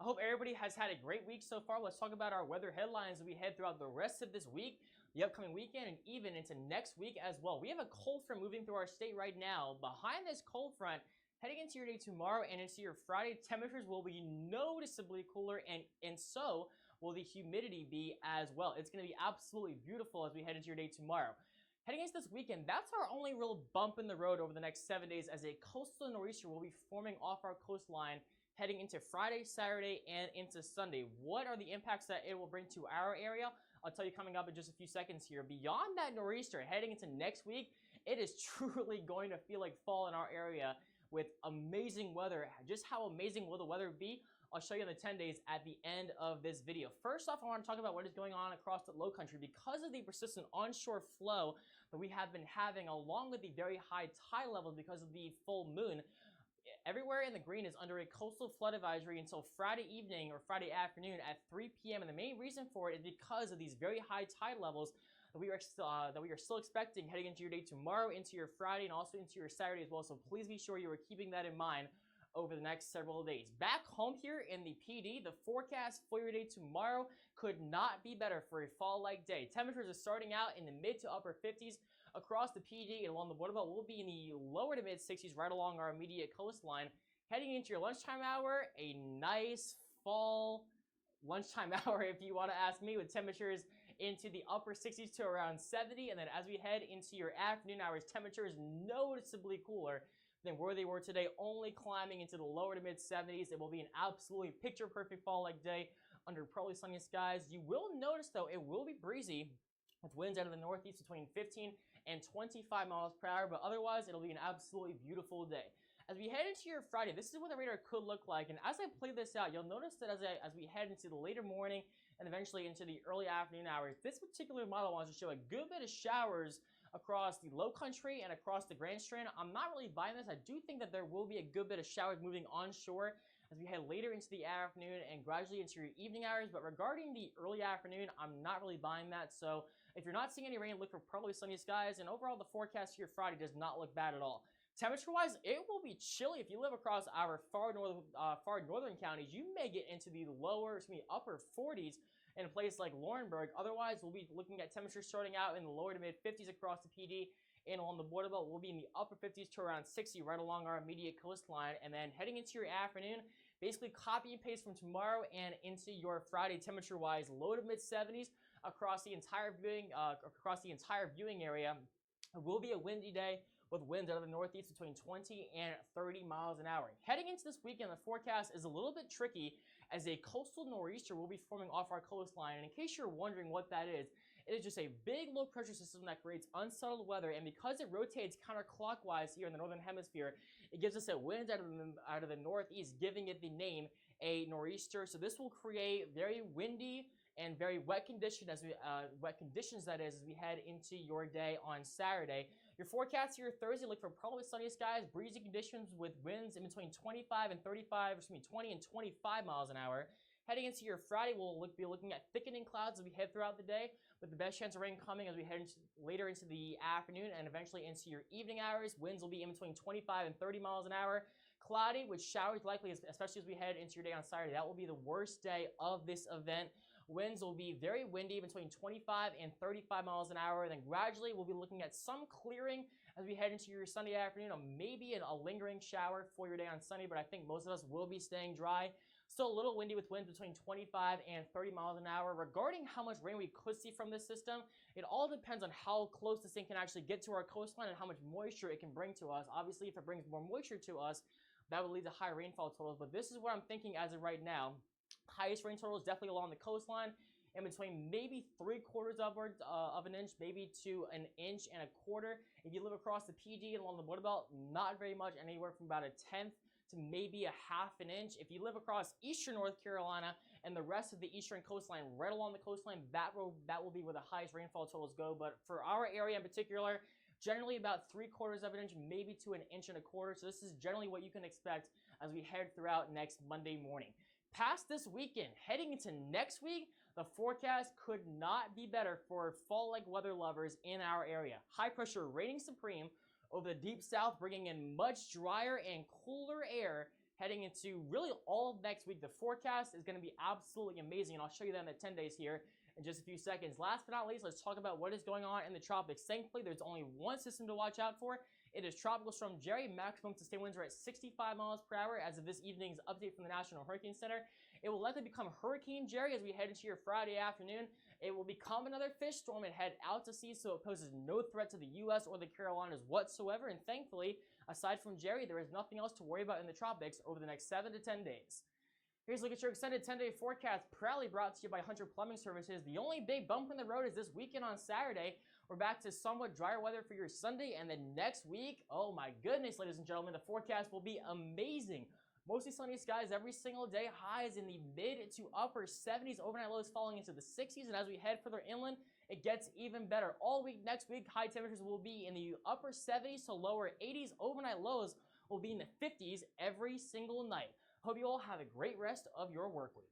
I hope everybody has had a great week so far. Let's talk about our weather headlines as we head throughout the rest of this week, the upcoming weekend, and even into next week as well. We have a cold front moving through our state right now. Behind this cold front, heading into your day tomorrow and into your Friday, temperatures will be noticeably cooler, and so will the humidity be as well. It's going to be absolutely beautiful as we head into your day tomorrow. Heading into this weekend, that's our only real bump in the road over the next 7 days, as a coastal nor'easter will be forming off our coastline heading into Friday, Saturday, and into Sunday. What are the impacts that it will bring to our area? I'll tell you coming up in just a few seconds here. Beyond that nor'easter, heading into next week, it is truly going to feel like fall in our area with amazing weather. Just how amazing will the weather be? I'll show you in the 10 days at the end of this video. First off, I want to talk about what is going on across the low country. Because of the persistent onshore flow that we have been having, along with the very high tide levels because of the full moon, everywhere in the green is under a coastal flood advisory until Friday evening or Friday afternoon at 3 p.m. And the main reason for it is because of these very high tide levels that we are still expecting heading into your day tomorrow, into your Friday, and also into your Saturday as well. So please be sure you are keeping that in mind over the next several days. Back home here in the PD, the forecast for your day tomorrow could not be better for a fall-like day. Temperatures are starting out in the mid to upper 50s across the PD and along the border belt. We'll be in the lower to mid 60s right along our immediate coastline. Heading into your lunchtime hour, a nice fall lunchtime hour, if you want to ask me, with temperatures into the upper 60s to around 70. And then as we head into your afternoon hours, temperatures noticeably cooler than where they were today, only climbing into the lower to mid 70s. It will be an absolutely picture perfect fall like day under probably sunny skies. You will notice though, it will be breezy with winds out of the northeast between 15 and 25 miles per hour, but otherwise it'll be an absolutely beautiful day. As we head into your Friday, this is what the radar could look like, and as I play this out, you'll notice that as we head into the later morning and eventually into the early afternoon hours, this particular model wants to show a good bit of showers across the low country and across the Grand Strand. I'm not really buying this. I do think that there will be a good bit of showers moving onshore as we head later into the afternoon and gradually into your evening hours. But regarding the early afternoon, I'm not really buying that. So if you're not seeing any rain, look for probably sunny skies. And overall, the forecast here Friday does not look bad at all. Temperature-wise, it will be chilly if you live across our far northern counties. You may get into the upper 40s in a place like Laurinburg. Otherwise, we'll be looking at temperatures starting out in the lower to mid 50s across the PD, and along the border belt, we'll be in the upper 50s to around 60 right along our immediate coastline. And then heading into your afternoon, basically copy and paste from tomorrow and into your Friday, temperature-wise, low to mid 70s across the entire viewing area. It will be a windy day with winds out of the northeast between 20 and 30 miles an hour. Heading into this weekend, the forecast is a little bit tricky as a coastal nor'easter will be forming off our coastline. And in case you're wondering what that is, it is just a big low pressure system that creates unsettled weather. And because it rotates counterclockwise here in the northern hemisphere, it gives us a wind out of the northeast, giving it the name a nor'easter. So this will create very windy and very wet conditions as we head into your day on Saturday. Your forecast here Thursday, look for probably sunny skies, breezy conditions with winds in between 20 and 25 miles an hour. Heading into your Friday, we'll be looking at thickening clouds as we head throughout the day, with the best chance of rain coming as we head later into the afternoon and eventually into your evening hours. Winds will be in between 25 and 30 miles an hour. Cloudy with showers likely, especially as we head into your day on Saturday. That will be the worst day of this event. Winds will be very windy between 25 and 35 miles an hour. Then gradually we'll be looking at some clearing as we head into your Sunday afternoon, or maybe a lingering shower for your day on Sunday, but I think most of us will be staying dry. Still a little windy with winds between 25 and 30 miles an hour. Regarding how much rain we could see from this system, it all depends on how close this thing can actually get to our coastline and how much moisture it can bring to us. Obviously, if it brings more moisture to us, that would lead to high rainfall totals, but this is what I'm thinking as of right now. Highest rain totals definitely along the coastline, in between maybe 3/4 of an inch, maybe to 1.25 inches. If you live across the PD and along the border belt, not very much, anywhere from about 1/10 to maybe 1/2 inch. If you live across eastern North Carolina and the rest of the eastern coastline, right along the coastline, that will be where the highest rainfall totals go. But for our area in particular, generally about 3/4 of an inch, maybe to 1.25 inches. So this is generally what you can expect as we head throughout next Monday morning. Past this weekend, heading into next week, the forecast could not be better for fall-like weather lovers in our area. High pressure reigning supreme over the deep south, bringing in much drier and cooler air heading into really all of next week. The forecast is going to be absolutely amazing, and I'll show you that in the 10 days here in just a few seconds. Last but not least, let's talk about what is going on in the tropics. Thankfully, there's only one system to watch out for. It is Tropical Storm Jerry. Maximum sustained winds are at 65 miles per hour as of this evening's update from the National Hurricane Center. It will likely become Hurricane Jerry as we head into your Friday afternoon. It will become another fish storm and head out to sea, so it poses no threat to the U.S. or the Carolinas whatsoever. And thankfully, aside from Jerry, there is nothing else to worry about in the tropics over the next 7 to 10 days. Here's a look at your extended 10-day forecast, proudly brought to you by Hunter Plumbing Services. The only big bump in the road is this weekend on Saturday. We're back to somewhat drier weather for your Sunday, and then next week, oh my goodness, ladies and gentlemen, the forecast will be amazing. Mostly sunny skies every single day, highs in the mid to upper 70s, overnight lows falling into the 60s, and as we head further inland, it gets even better. All week next week, high temperatures will be in the upper 70s to lower 80s, overnight lows will be in the 50s every single night. Hope you all have a great rest of your work week.